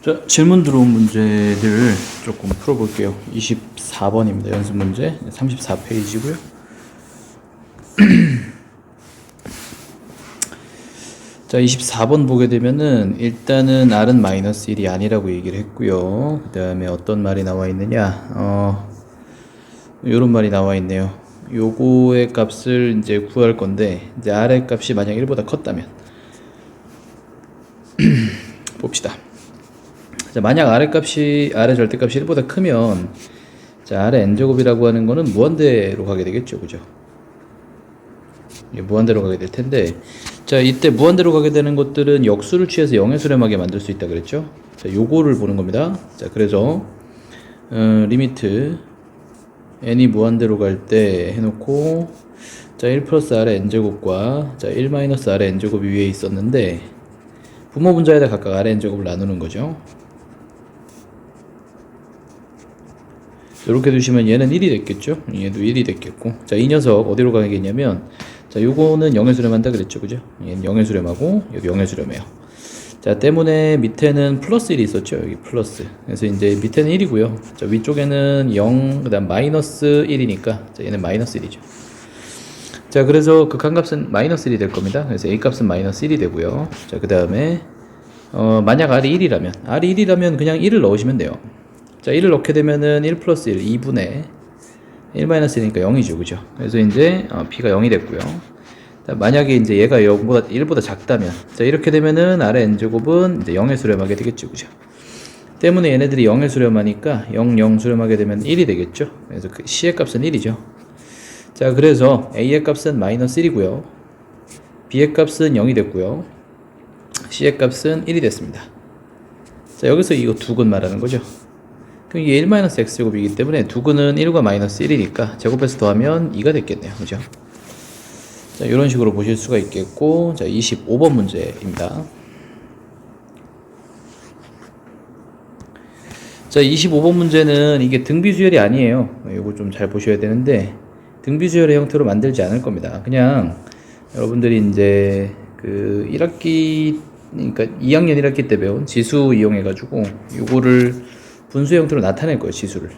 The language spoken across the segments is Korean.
자, 질문 들어온 문제들 조금 풀어볼게요. 24번입니다. 연습 문제 34페이지고요. 자, 24번 보게 되면은 일단은 R은 마이너스 1이 아니라고 얘기를 했고요. 그 다음에 어떤 말이 나와 있느냐? 요런 말이 나와 있네요. 요거의 값을 이제 구할 건데, 이제 R의 값이 만약 1보다 컸다면 봅시다. 자, 만약 R의 절대값이 1보다 크면, 자, R의 n제곱이라고 하는 거는 무한대로 가게 되겠죠. 그죠? 무한대로 가게 될 텐데, 자, 이때 무한대로 가게 되는 것들은 역수를 취해서 0의 수렴하게 만들 수 있다 그랬죠? 자, 요거를 보는 겁니다. 자, 그래서, 리미트, n이 무한대로 갈 때 해놓고, 자, 1 플러스 R의 n제곱과, 자, 1 마이너스 R의 n제곱이 위에 있었는데, 분모 분자에다 각각 R의 n제곱을 나누는 거죠. 이렇게 두시면 얘는 1이 됐겠죠? 얘도 1이 됐겠고. 자, 이 녀석 어디로 가겠냐면, 자, 요거는 0의 수렴한다 그랬죠? 그죠? 얘는 0의 수렴하고, 여기 0의 수렴해요. 자, 때문에 밑에는 플러스 1이 있었죠? 여기 플러스. 그래서 이제 밑에는 1이고요. 자, 위쪽에는 0, 그 다음 마이너스 1이니까, 자, 얘는 마이너스 1이죠. 자, 그래서 극한값은 마이너스 1이 될 겁니다. 그래서 A값은 마이너스 1이 되고요. 자, 그 다음에, 만약 R이 1이라면 그냥 1을 넣으시면 돼요. 자, 1을 넣게 되면은 1 플러스 1, 2분의 1 마이너스 1이니까 0이죠. 그죠? 그래서 이제, B가 0이 됐고요. 자, 만약에 이제 얘가 1보다 작다면, 자, 이렇게 되면은 R의 n제곱은 이제 0에 수렴하게 되겠죠. 그죠? 때문에 얘네들이 0에 수렴하니까 0, 0 수렴하게 되면 1이 되겠죠. 그래서 그 C의 값은 1이죠. 자, 그래서 A의 값은 마이너스 1이고요. B의 값은 0이 됐고요. C의 값은 1이 됐습니다. 자, 여기서 이거 두근 말하는 거죠. 그럼 이게 1-x제곱이기 때문에 두근은 1과 마이너스 1이니까 제곱해서 더하면 2가 됐겠네요. 그죠? 자, 이런 식으로 보실 수가 있겠고, 자, 25번 문제입니다. 자, 25번 문제는 이게 등비수열이 아니에요. 이거 좀 잘 보셔야 되는데, 등비수열의 형태로 만들지 않을 겁니다. 그냥 여러분들이 이제 그 1학기, 그러니까 2학년 1학기 때 배운 지수 이용해가지고 요거를 분수 형태로 나타낼 거예요, 지수를.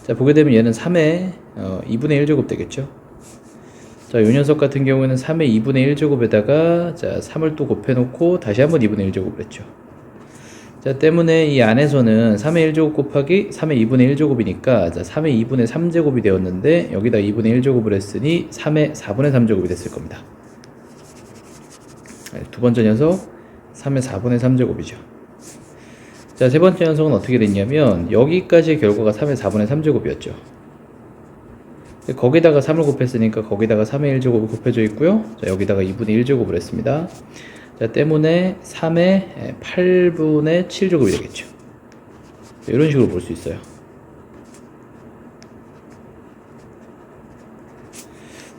자, 보게 되면 얘는 3의 2분의 1제곱 되겠죠. 자, 요 녀석 같은 경우에는 3의 2분의 1제곱에다가 자, 3을 또 곱해놓고 다시 한번 2분의 1제곱을 했죠. 자, 때문에 이 안에서는 3의 1제곱 곱하기 3의 2분의 1제곱이니까 자, 3의 2분의 3제곱이 되었는데 여기다 2분의 1제곱을 했으니 3의 4분의 3제곱이 됐을 겁니다. 두 번째 녀석 3의 4분의 3제곱이죠. 자, 세 번째 녀석은 어떻게 됐냐면 여기까지의 결과가 3의 4분의 3제곱이었죠. 거기다가 3을 곱했으니까 거기다가 3의 1제곱이 곱해져 있고요. 자, 여기다가 2분의 1제곱을 했습니다. 자, 때문에 3의 8분의 7제곱이 되겠죠. 자, 이런 식으로 볼 수 있어요.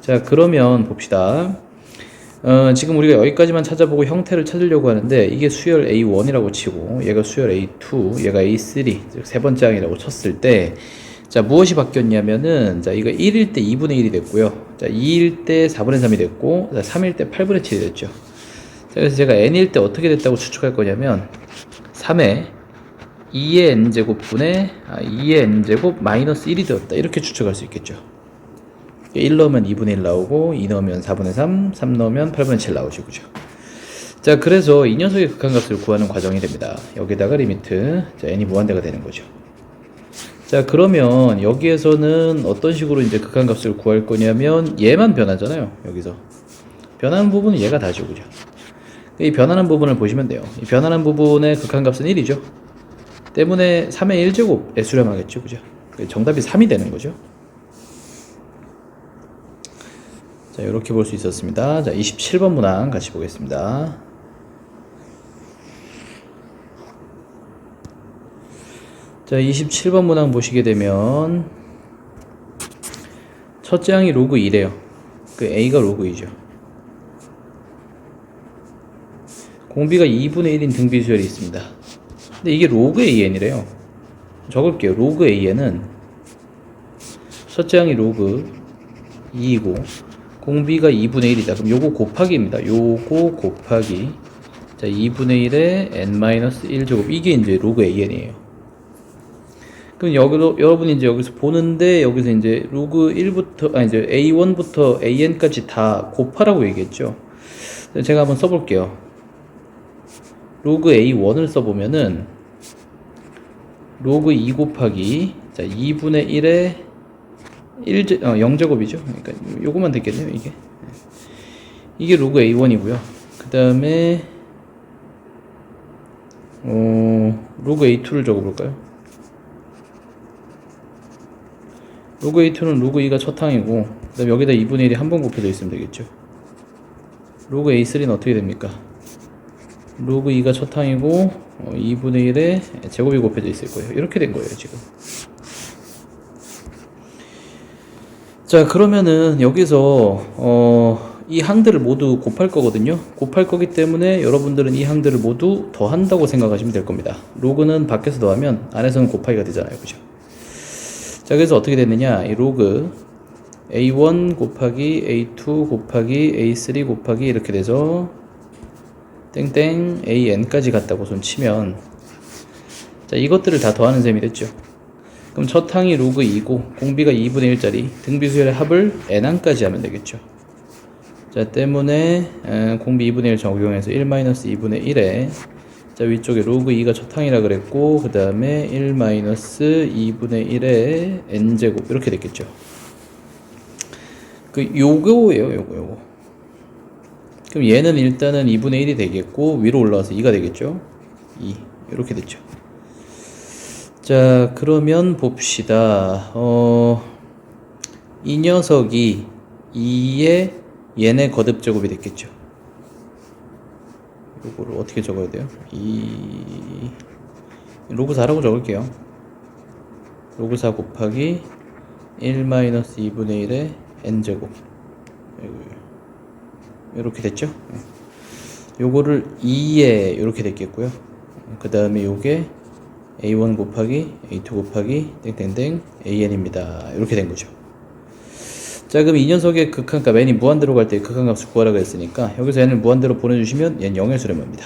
자, 그러면 봅시다. 지금 우리가 여기까지만 찾아보고 형태를 찾으려고 하는데 이게 수열 A1이라고 치고 얘가 수열 A2, 얘가 A3, 즉 세 번째 항이라고 쳤을 때 자, 무엇이 바뀌었냐면은 자, 이거 1일 때 2분의 1이 됐고요. 자, 2일 때 4분의 3이 됐고 자, 3일 때 8분의 7이 됐죠. 자, 그래서 제가 n일 때 어떻게 됐다고 추측할 거냐면 3의 2의 n제곱분의 2의 n제곱 마이너스 1이 되었다. 이렇게 추측할 수 있겠죠. 1 넣으면 2분의 1 나오고 2 넣으면 4분의 3, 3 넣으면 8분의 7 나오죠. 그죠? 자, 그래서 이 녀석의 극한값을 구하는 과정이 됩니다. 여기다가 리미트, 자, n이 무한대가 되는 거죠. 자, 그러면 여기에서는 어떤 식으로 이제 극한값을 구할 거냐면 얘만 변하잖아요. 여기서 변하는 부분은 얘가 다죠. 그죠? 이 변하는 부분을 보시면 돼요. 이 변하는 부분의 극한값은 1이죠. 때문에 3의 1제곱에 수렴하겠죠. 그죠? 정답이 3이 되는 거죠. 자, 이렇게 볼 수 있었습니다. 자, 27번 문항 같이 보겠습니다. 자, 27번 문항 보시게 되면 첫째 항이 로그 2래요. 그 A가 로그 2죠. 공비가 2분의 1인 등비수열이 있습니다. 근데 이게 로그 AN이래요. 적을게요. 로그 AN은 첫째 항이 로그 2이고 공비가 2분의 1이다. 그럼 요거 곱하기입니다. 요거 곱하기 자, 2분의 1에 n-1제곱. 이게 이제 로그 an이에요. 그럼 여러분이 이제 여기서 보는데, 여기서 이제 로그 1부터, 이제 a1부터 an까지 다 곱하라고 얘기했죠. 제가 한번 써볼게요. 로그 a1을 써보면은, 로그 2 곱하기, 자, 2분의 1에 0제곱이죠. 그러니까 요거만 됐겠네요, 이게. 이게 로그 a1이고요. 그 다음에, 로그 a2를 적어볼까요? 로그 a2는 로그 2가 첫 항이고, 그 다음에 여기다 2분의 1이 한 번 곱해져 있으면 되겠죠. 로그 a3는 어떻게 됩니까? 로그 2가 첫 항이고, 2분의 1에 제곱이 곱해져 있을 거예요. 이렇게 된 거예요, 지금. 자, 그러면은 여기서 이 항들을 모두 곱할 거거든요. 곱할 거기 때문에 여러분들은 이 항들을 모두 더한다고 생각하시면 될 겁니다. 로그는 밖에서 더하면 안에서는 곱하기가 되잖아요, 그죠? 자, 그래서 어떻게 됐느냐? 이 로그 a1 곱하기 a2 곱하기 a3 곱하기 이렇게 돼서 땡땡 an까지 갔다고 손 치면, 자, 이것들을 다 더하는 셈이 됐죠. 그럼 첫 항이 로그 2고 공비가 2분의 1짜리 등비수열의 합을 n항까지 하면 되겠죠. 자, 때문에 공비 2분의 1 적용해서 1-2분의 1에, 자, 위쪽에 로그 2가 첫 항이라 그랬고, 그 다음에 1-2분의 1에 n제곱 이렇게 됐겠죠. 요거예요, 요거. 그럼 얘는 일단은 2분의 1이 되겠고, 위로 올라와서 2가 되겠죠. 2 이렇게 됐죠. 자, 그러면 봅시다. 이 녀석이 2의 얘네 거듭제곱이 됐겠죠. 요거를 어떻게 적어야 돼요? 로그 4라고 적을게요. 로그 4 곱하기 1-2분의 1의 n제곱. 이렇게 됐죠? 요거를 2에 이렇게 됐겠고요. 그 다음에 요게 a1 곱하기 a2 곱하기 땡땡땡 an입니다. 이렇게 된 거죠. 자, 그럼 이 녀석의 극한값 n이 무한대로 갈 때 극한값을 구하라고 했으니까 여기서 n을 무한대로 보내주시면 얘는 0의 수렴합니다.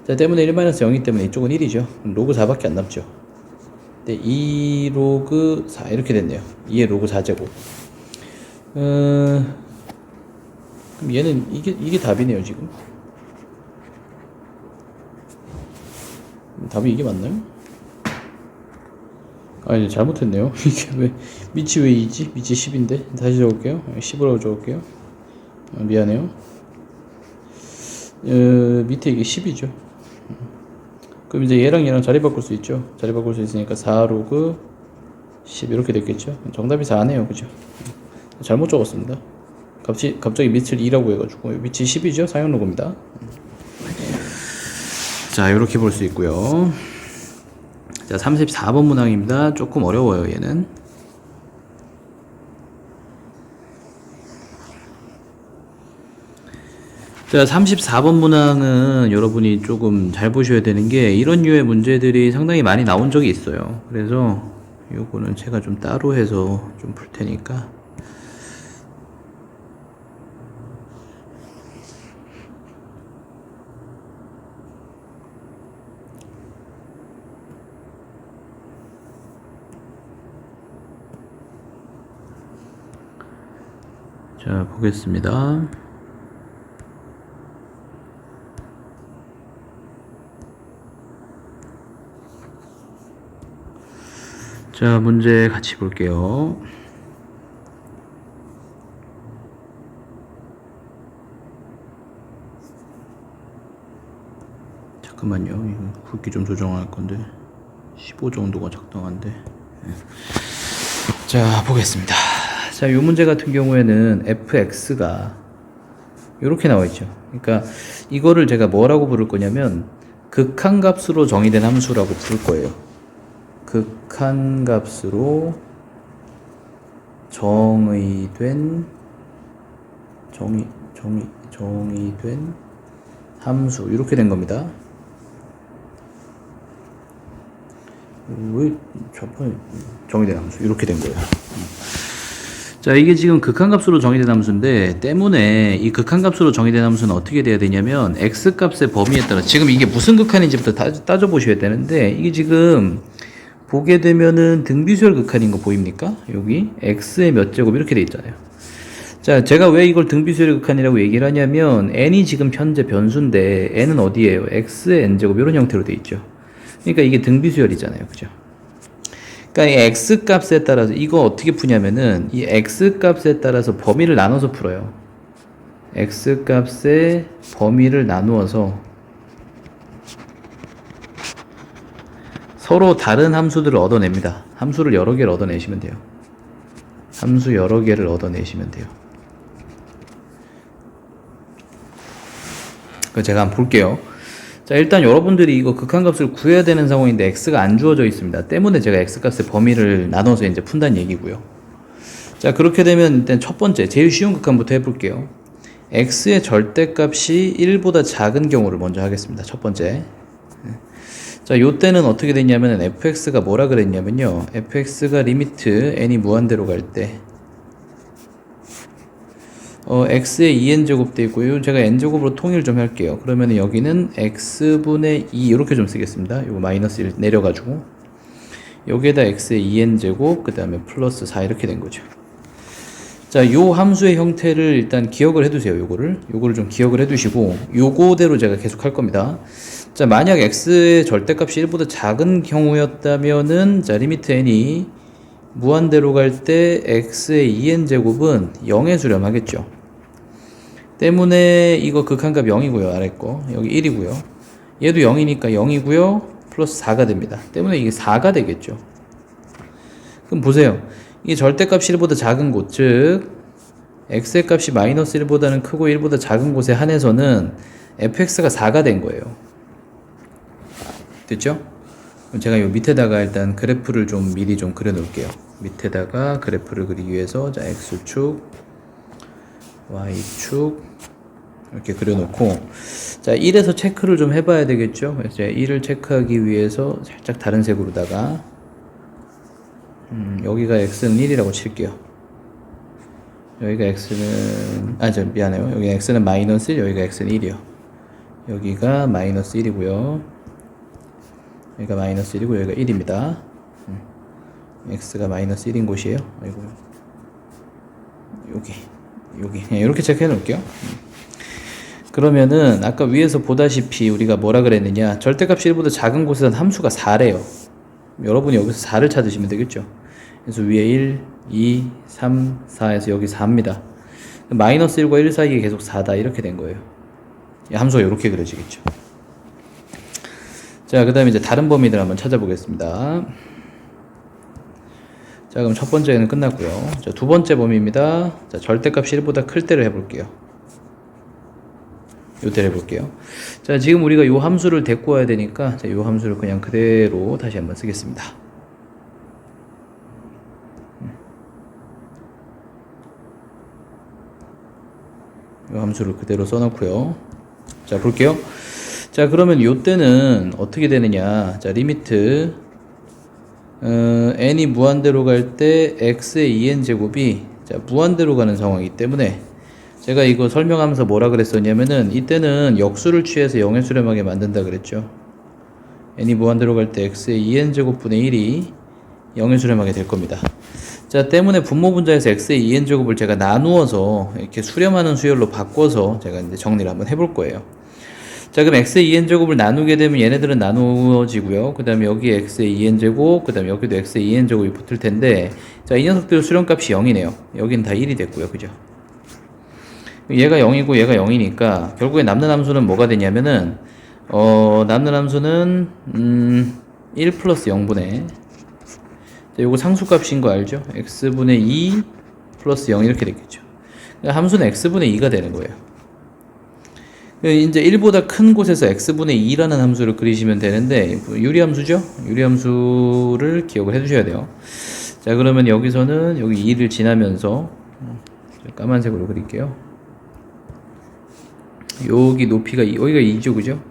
자, 때문에 1-0이기 때문에 이쪽은 1이죠. 로그 4밖에 안 남죠. 네, 2 로그 4 이렇게 됐네요. 2의 로그 4제곱. 그럼 얘는 이게 답이네요, 지금. 답이 이게 맞나요? 아니, 잘못했네요. 이게 왜 밑이 왜 2지? 밑이 10인데 다시 적을게요. 10으로 적을게요. 미안해요. 밑에 이게 10이죠. 그럼 이제 얘랑 얘랑 자리 바꿀 수 있죠. 자리 바꿀 수 있으니까 4 로그 10 이렇게 됐겠죠. 정답이 4네요, 그죠? 잘못 적었습니다. 갑자기 밑을 2라고 해가지고 밑이 10이죠. 사용 로그입니다. 자, 이렇게 볼 수 있고요. 자, 34번 문항입니다. 조금 어려워요, 얘는. 자, 34번 문항은 여러분이 조금 잘 보셔야 되는 게, 이런 류의 문제들이 상당히 많이 나온 적이 있어요. 그래서 요거는 제가 좀 따로 해서 좀 풀 테니까. 자, 보겠습니다. 자, 문제 같이 볼게요. 잠깐만요. 이거 굵기 좀 조정할 건데 15 정도가 적당한데. 자, 보겠습니다. 자, 이 문제 같은 경우에는 fx가 이렇게 나와 있죠. 그러니까 이거를 제가 뭐라고 부를 거냐면 극한값으로 정의된 함수라고 부를 거예요. 극한값으로 정의된 함수 이렇게 된 겁니다. 왜 저번에 정의된 함수 이렇게 된 거예요. 자, 이게 지금 극한값으로 정의된 함수인데, 때문에 이 극한값으로 정의된 함수는 어떻게 돼야 되냐면 x값의 범위에 따라, 지금 이게 무슨 극한인지부터 따져보셔야 되는데, 이게 지금 보게 되면은 등비수열 극한인 거 보입니까? 여기 x의 몇 제곱 이렇게 돼 있잖아요. 자, 제가 왜 이걸 등비수열 극한이라고 얘기를 하냐면 n이 지금 현재 변수인데 n은 어디예요? x의 n제곱 이런 형태로 돼 있죠. 그러니까 이게 등비수열이잖아요. 그죠? 그러니까 이 x 값에 따라서 이거 어떻게 푸냐면은 이 x 값에 따라서 범위를 나눠서 풀어요. x 값의 범위를 나누어서 서로 다른 함수들을 얻어냅니다. 함수를 여러 개를 얻어내시면 돼요. 함수 여러 개를 얻어내시면 돼요. 그 제가 한번 볼게요. 자, 일단 여러분들이 이거 극한값을 구해야 되는 상황인데 x가 안 주어져 있습니다. 때문에 제가 x값의 범위를 나눠서 이제 푼다는 얘기고요. 자, 그렇게 되면 일단 첫 번째 제일 쉬운 극한부터 해볼게요. x의 절대값이 1보다 작은 경우를 먼저 하겠습니다. 첫 번째. 자, 요 때는 어떻게 됐냐면 fx가 뭐라 그랬냐면요, fx가 리미트 n이 무한대로 갈 때 x의 2n제곱 돼 있고요. 제가 n제곱으로 통일 좀 할게요. 그러면 여기는 x분의 2 이렇게 좀 쓰겠습니다. 요거 마이너스 1 내려가지고 여기에다 x의 2n제곱 그 다음에 플러스 4 이렇게 된 거죠. 자, 요 함수의 형태를 일단 기억을 해두세요. 요거를 좀 기억을 해두시고 요거대로 제가 계속 할 겁니다. 자, 만약 x의 절대값이 1보다 작은 경우였다면은, 자, 리미트 n이 무한대로 갈 때 x의 2n제곱은 0에 수렴하겠죠. 때문에 이거 극한값 0이고요. 아래 거 여기 1이고요. 얘도 0이니까 0이고요. 플러스 4가 됩니다. 때문에 이게 4가 되겠죠. 그럼 보세요. 이게 절대값이 1보다 작은 곳, 즉 x의 값이 마이너스 1보다는 크고 1보다 작은 곳에 한해서는 fx가 4가 된 거예요. 됐죠? 그럼 제가 요 밑에다가 일단 그래프를 좀 미리 좀 그려 놓을게요. 밑에다가 그래프를 그리기 위해서, 자, x축, y축 이렇게 그려놓고, 자, 1에서 체크를 좀 해봐야 되겠죠. 그래서 제가 1을 체크하기 위해서 살짝 다른 색으로다가 여기가 x는 1이라고 칠게요. 여기가 x는 미안해요. 여기 x는 마이너스 1, 여기가 x는 1이요. 여기가 마이너스 1이고요. 여기가 마이너스 1이고 여기가 1입니다. x가 마이너스 1인 곳이에요. 아이고, 여기 이렇게 체크해 놓을게요. 그러면은 아까 위에서 보다시피 우리가 뭐라 그랬느냐, 절대값이 1보다 작은 곳에선 함수가 4래요. 여러분이 여기서 4를 찾으시면 되겠죠. 그래서 위에 1, 2, 3, 4에서 여기 4입니다. 마이너스 1과 1 사이에 계속 4다 이렇게 된 거예요. 함수가 이렇게 그려지겠죠. 자, 그 다음에 이제 다른 범위들 한번 찾아보겠습니다. 자, 그럼 첫 번째는 끝났고요. 자, 두 번째 범위입니다. 자, 절대값이 1보다 클 때를 해볼게요. 요 때를 해볼게요. 자, 지금 우리가 요 함수를 데리고 와야 되니까, 자, 요 함수를 그냥 그대로 다시 한번 쓰겠습니다. 요 함수를 그대로 써놓고요. 자, 볼게요. 자, 그러면 요 때는 어떻게 되느냐. 자, 리미트 n이 무한대로 갈 때 x의 2n제곱이, 자, 무한대로 가는 상황이기 때문에 제가 이거 설명하면서 뭐라 그랬었냐면은 이때는 역수를 취해서 0에 수렴하게 만든다 그랬죠. n이 무한대로 갈 때 x의 2n제곱분의 1이 0에 수렴하게 될 겁니다. 자, 때문에 분모 분자에서 x의 2n제곱을 제가 나누어서 이렇게 수렴하는 수열로 바꿔서 제가 이제 정리를 한번 해볼 거예요. 자, 그럼 x의 2n제곱을 나누게 되면 얘네들은 나누어지고요. 그 다음에 여기에 x의 2n제곱, 그 다음에 여기도 x의 2n제곱이 붙을 텐데, 자, 이 녀석들 수렴값이 0이네요. 여긴 다 1이 됐고요. 그죠? 얘가 0이고 얘가 0이니까 결국에 남는 함수는 뭐가 되냐면은 남는 함수는 1 플러스 0분의, 자, 요거 상수값인 거 알죠? x분의 2 플러스 0 이렇게 됐겠죠. 그러니까 함수는 x분의 2가 되는 거예요. 이제 1보다 큰 곳에서 x분의 2라는 함수를 그리시면 되는데, 유리함수죠? 유리함수를 기억을 해주셔야 돼요. 자, 그러면 여기서는 여기 2를 지나면서 까만색으로 그릴게요. 여기 높이가 여기가 2죠, 그죠?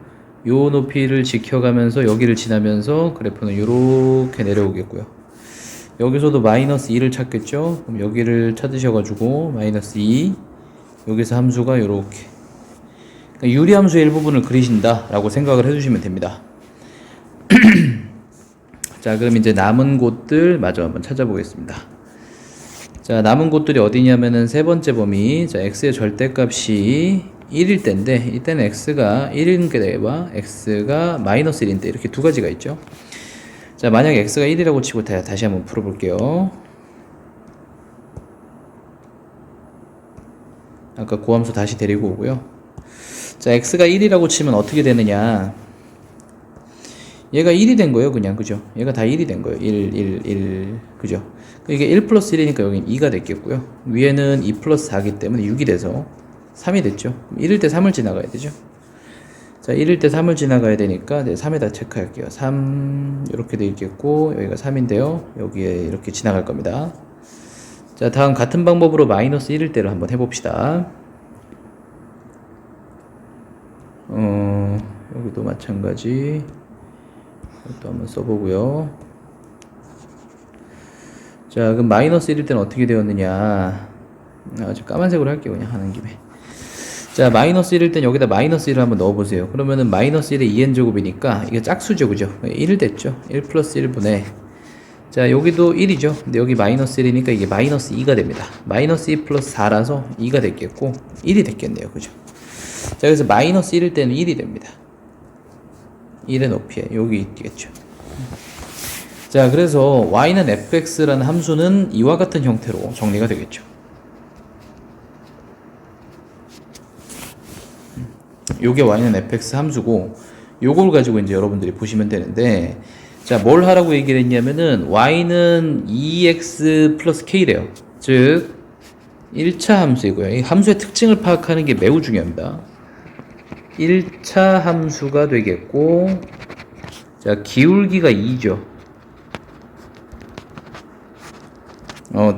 요 높이를 지켜가면서 여기를 지나면서 그래프는 이렇게 내려오겠고요. 여기서도 마이너스 2를 찾겠죠? 그럼 여기를 찾으셔가지고 마이너스 2, 여기서 함수가 요렇게, 그러니까 유리함수의 일부분을 그리신다 라고 생각을 해주시면 됩니다. 자, 그럼 이제 남은 곳들 마저 한번 찾아보겠습니다. 자, 남은 곳들이 어디냐면은 세 번째 범위, 자, x의 절대값이 1일 때인데, 이때는 x가 1인 때와 x가 마이너스 1인 때, 이렇게 두 가지가 있죠. 자, 만약에 x가 1이라고 치고 다시 한번 풀어볼게요. 아까 고함수 다시 데리고 오고요. 자, x가 1이라고 치면 어떻게 되느냐. 얘가 1이 된 거예요, 그냥. 그죠? 얘가 다 1이 된 거예요. 1. 그죠? 이게 1 플러스 1이니까 여기는 2가 됐겠고요. 위에는 2 플러스 4이기 때문에 6이 돼서 3이 됐죠. 1일 때 3을 지나가야 되죠. 자, 1일 때 3을 지나가야 되니까 3에다 체크할게요. 3 이렇게 돼 있겠고, 여기가 3인데요. 여기에 이렇게 지나갈 겁니다. 자, 다음 같은 방법으로 마이너스 1일 때로 한번 해봅시다. 여기도 마찬가지. 이것도 한번 써보고요. 자, 그럼 마이너스 1일 때는 어떻게 되었느냐. 까만색으로 할게요, 그냥 하는 김에. 자, 마이너스 1일 땐 여기다 마이너스 1을 한번 넣어보세요. 그러면은 마이너스 1의 2n제곱이니까 이게 짝수죠, 그죠? 1 됐죠? 1 플러스 1분의, 자, 여기도 1이죠? 근데 여기 마이너스 1이니까 이게 마이너스 2가 됩니다. 마이너스 2 플러스 4라서 2가 됐겠고 1이 됐겠네요, 그죠? 자, 그래서 마이너스 1일 때는 1이 됩니다. 1의 높이에 여기 있겠죠. 자, 그래서 y는 fx라는 함수는 이와 같은 형태로 정리가 되겠죠. 요게 y는 fx 함수고, 요걸 가지고 이제 여러분들이 보시면 되는데, 자, 뭘 하라고 얘기를 했냐면은 y는 2x 플러스 k래요. 즉 1차 함수이고요. 이 함수의 특징을 파악하는 게 매우 중요합니다. 1차 함수가 되겠고, 자, 기울기가 2죠.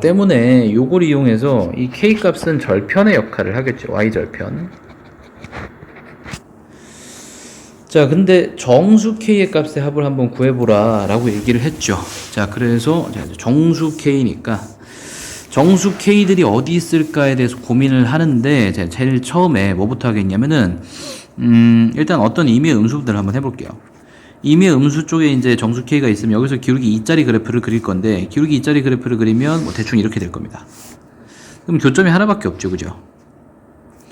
때문에 요걸 이용해서 이 k 값은 절편의 역할을 하겠죠. y 절편. 자, 근데 정수 k의 값의 합을 한번 구해보라 라고 얘기를 했죠. 자, 그래서 정수 k니까 정수 k들이 어디 있을까에 대해서 고민을 하는데, 제가 제일 처음에 뭐부터 하겠냐면은 일단 어떤 임의의 음수들을 한번 해볼게요. 임의의 음수 쪽에 이제 정수 k가 있으면 여기서 기울기 2짜리 그래프를 그릴 건데, 기울기 2짜리 그래프를 그리면 뭐 대충 이렇게 될 겁니다. 그럼 교점이 하나밖에 없죠, 그죠?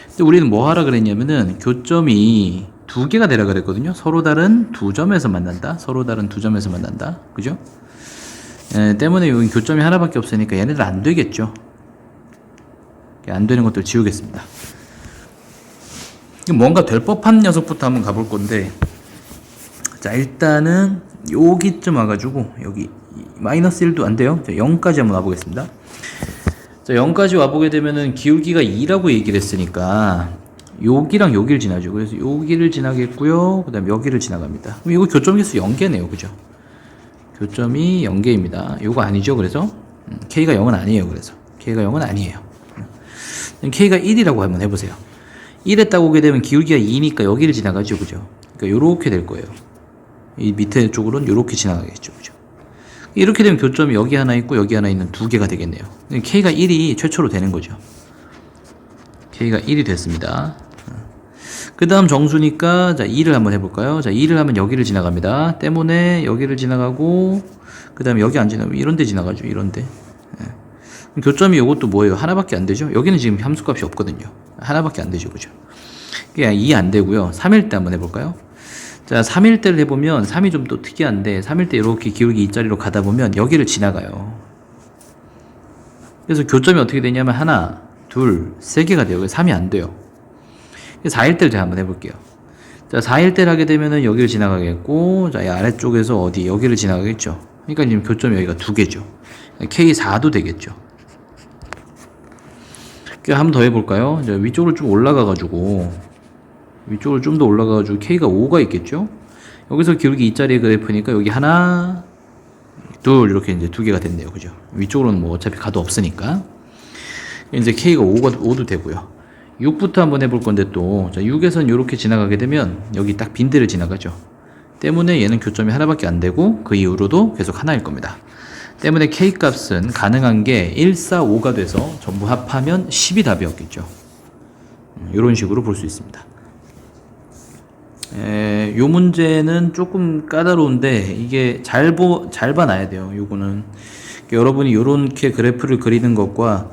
근데 우리는 뭐 하라 그랬냐면은 교점이 두 개가 되라 그랬거든요. 서로 다른 두 점에서 만난다. 서로 다른 두 점에서 만난다. 그죠? 때문에 여기 교점이 하나밖에 없으니까 얘네들 안 되겠죠. 안 되는 것들 지우겠습니다. 뭔가 될 법한 녀석부터 한번 가볼 건데, 자, 일단은 여기쯤 와가지고 여기 마이너스 1도 안 돼요. 자, 0까지 한번 와보겠습니다. 자, 0까지 와보게 되면은 기울기가 2라고 얘기를 했으니까 여기랑 여기를 지나죠. 그래서 여기를 지나겠고요. 그 다음에 여기를 지나갑니다. 그럼 이거 교점 개수 0개네요. 그죠? 교점이 0개입니다. 이거 아니죠. 그래서 K가 0은 아니에요. 그래서 K가 0은 아니에요. K가 1이라고 한번 해보세요. 1에 오게 되면 기울기가 2니까 여기를 지나가죠. 그죠? 그러니까 요렇게 될 거예요. 이 밑에 쪽으로는 요렇게 지나가겠죠. 그죠? 이렇게 되면 교점이 여기 하나 있고 여기 하나 있는 두 개가 되겠네요. K가 1이 최초로 되는 거죠. K가 1이 됐습니다. 그 다음 정수니까, 자, 2를 한번 해볼까요? 자, 2를 하면 여기를 지나갑니다. 때문에 여기를 지나가고, 그 다음에 여기 안 지나가고, 이런 데 지나가죠. 이런 데. 예. 교점이 요것도 뭐예요? 하나밖에 안 되죠? 여기는 지금 함수값이 없거든요. 하나밖에 안 되죠. 그죠? 그게 2 안 되고요. 3일 때 한번 해볼까요? 자, 3일 때를 해보면, 3이 좀 또 특이한데, 3일 때 이렇게 기울기 2짜리로 가다 보면 여기를 지나가요. 그래서 교점이 어떻게 되냐면, 하나, 둘, 세 개가 돼요. 3이 안 돼요. 4일 때를 제가 한번 해볼게요. 자, 4일 때를 하게 되면은 여기를 지나가겠고, 자, 이 아래쪽에서 어디, 여기를 지나가겠죠. 그러니까 지금 교점이 여기가 두 개죠. K4도 되겠죠. 한번 더 해볼까요? 이제 위쪽으로 좀 올라가가지고, 위쪽으로 좀 더 올라가가지고 K가 5가 있겠죠? 여기서 기울기 2짜리 그래프니까 여기 하나, 둘, 이렇게 이제 두 개가 됐네요. 그죠? 위쪽으로는 뭐 어차피 가도 없으니까. 이제 K가 5도 되고요. 6부터 한번 해볼 건데 또, 자, 6에선 이렇게 지나가게 되면 여기 딱 빈대를 지나가죠. 때문에 얘는 교점이 하나밖에 안 되고 그 이후로도 계속 하나일 겁니다. 때문에 K 값은 가능한 게 1, 4, 5가 돼서 전부 합하면 10이 답이었겠죠. 이런 식으로 볼 수 있습니다. 요 문제는 조금 까다로운데 이게 잘 봐놔야 돼요. 요거는 여러분이 요렇게 그래프를 그리는 것과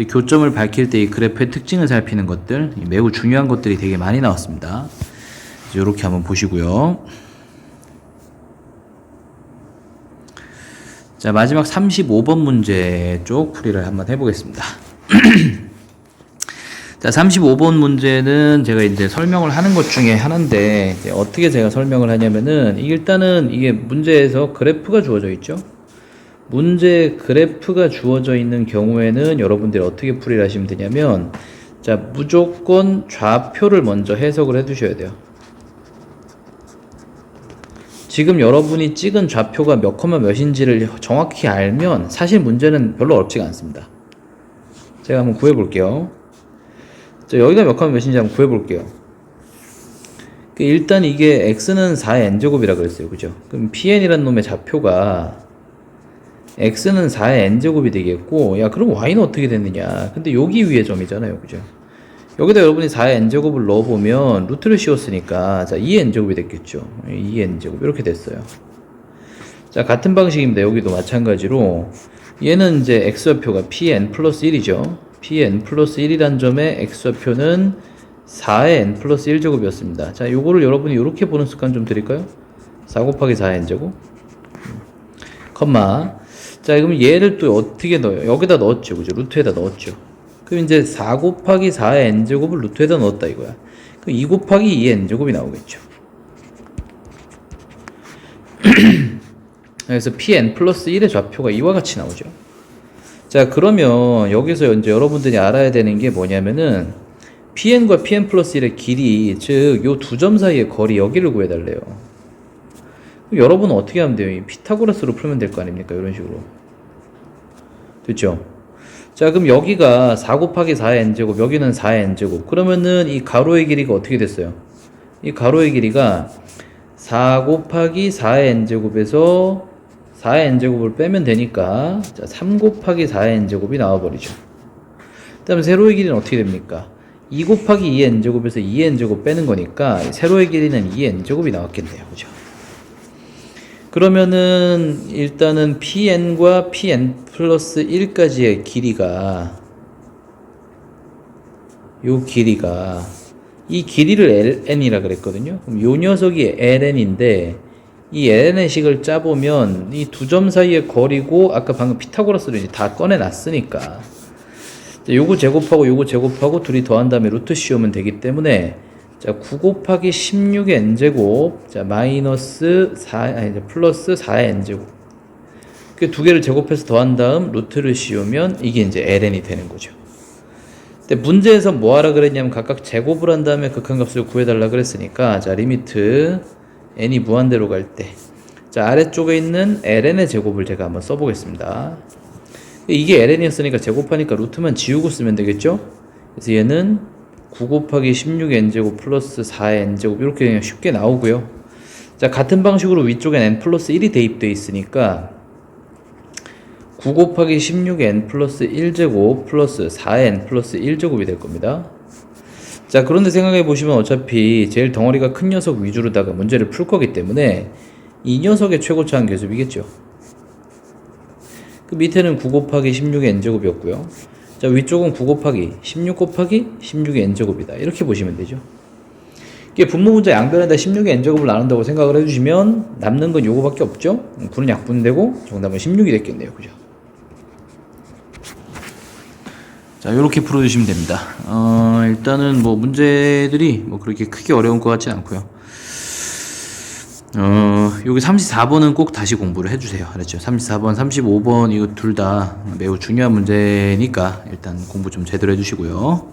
교점을 밝힐 때 이 그래프의 특징을 살피는 것들 매우 중요한 것들이 되게 많이 나왔습니다. 요렇게 한번 보시고요. 자, 마지막 35번 문제 쪽 풀이를 한번 해보겠습니다. 자, 35번 문제는 제가 이제 설명을 하는 것 중에 하나인데, 이제 어떻게 제가 설명을 하냐면은, 일단은 이게 문제에서 그래프가 주어져 있죠? 문제 그래프가 주어져 있는 경우에는 여러분들이 어떻게 풀이를 하시면 되냐면, 자, 무조건 좌표를 먼저 해석을 해 두셔야 돼요. 지금 여러분이 찍은 좌표가 몇 컴마 몇인지를 정확히 알면 사실 문제는 별로 어렵지가 않습니다. 제가 한번 구해 볼게요. 자, 여기가 몇 컴마 몇인지 한번 구해 볼게요. 일단 이게 x는 4의 n제곱이라 그랬어요. 그죠? 그럼 pn이라는 놈의 좌표가 x는 4의 n제곱이 되겠고, 야, 그럼 y는 어떻게 됐느냐? 근데 여기 위에 점이잖아요. 그죠? 여기다 여러분이 4의 n제곱을 넣어보면 루트를 씌웠으니까 자 2의 n제곱이 됐겠죠. 2의 n제곱 이렇게 됐어요. 자, 같은 방식입니다. 여기도 마찬가지로 얘는 이제 x좌표가 pn 플러스 1이죠. pn 플러스 1이란 점에 x좌표는 4의 n 플러스 1제곱이었습니다. 자, 요거를 여러분이 이렇게 보는 습관 좀 드릴까요? 4 곱하기 4의 n제곱 컴마. 자, 그럼 얘를 또 어떻게 넣어요? 여기다 넣었죠. 그죠? 루트에다 넣었죠. 그럼 이제 4 곱하기 4의 n제곱을 루트에다 넣었다 이거야. 그럼 2 곱하기 2의 n제곱이 나오겠죠. 그래서 pn 플러스 1의 좌표가 이와 같이 나오죠. 자, 그러면 여기서 이제 여러분들이 알아야 되는 게 뭐냐면은 pn과 pn 플러스 1의 길이, 즉 요 두 점 사이의 거리, 여기를 구해달래요. 여러분은 어떻게 하면 돼요? 피타고라스로 풀면 될 거 아닙니까? 이런 식으로. 됐죠? 자, 그럼 여기가 4 곱하기 4의 n제곱, 여기는 4의 n제곱. 그러면은 이 가로의 길이가 어떻게 됐어요? 이 가로의 길이가 4 곱하기 4의 n제곱에서 4의 n제곱을 빼면 되니까, 자, 3 곱하기 4의 n제곱이 나와버리죠. 그 다음에 세로의 길이는 어떻게 됩니까? 2 곱하기 2의 n제곱에서 2의 n제곱 빼는 거니까 세로의 길이는 2의 n제곱이 나왔겠네요. 그죠? 그러면은 일단은 pn과 pn 플러스 1까지의 길이가, 요 길이가 이 길이를 ln이라 그랬거든요. 그럼 요 녀석이 ln인데 이 ln의 식을 짜보면 이 두 점 사이의 거리고 아까 방금 피타고라스를 이제 다 꺼내놨으니까 요거 제곱하고 요거 제곱하고 둘이 더한 다음에 루트 씌우면 되기 때문에, 자, 9 곱하기 16의 n제곱, 자, 마이너스 4, 아니, 플러스 4의 n제곱. 그 두 개를 제곱해서 더한 다음 루트를 씌우면 이게 이제 ln이 되는 거죠. 근데 문제에서 뭐 하라 그랬냐면 각각 제곱을 한 다음에 극한값을 구해달라 그랬으니까, 자, 리미트 n이 무한대로 갈 때, 자, 아래쪽에 있는 ln의 제곱을 제가 한번 써보겠습니다. 이게 ln이었으니까 제곱하니까 루트만 지우고 쓰면 되겠죠? 그래서 얘는 9 곱하기 16의 n제곱 플러스 4의 n제곱 이렇게 그냥 쉽게 나오고요. 자, 같은 방식으로 위쪽엔 n 플러스 1이 대입되어 있으니까 9 곱하기 16의 n 플러스 1제곱 플러스 4의 n 플러스 1제곱이 될 겁니다. 자, 그런데 생각해 보시면 어차피 제일 덩어리가 큰 녀석 위주로다가 문제를 풀 거기 때문에 이 녀석의 최고차는 계수비겠죠. 그 밑에는 9 곱하기 16의 n제곱이었고요. 자, 위쪽은 9 곱하기 16 곱하기 16의 n제곱이다. 이렇게 보시면 되죠. 이게 분모 문자 양변에다 16의 n제곱을 나눈다고 생각을 해주시면 남는 건 요거밖에 없죠. 9는 약분되고 정답은 16이 됐겠네요. 그죠? 자, 요렇게 풀어주시면 됩니다. 일단은 뭐 문제들이 뭐 그렇게 크게 어려운 것 같진 않고요. 여기 34번은 꼭 다시 공부를 해주세요. 알았죠? 34번, 35번 이거 둘 다 매우 중요한 문제니까 일단 공부 좀 제대로 해주시고요.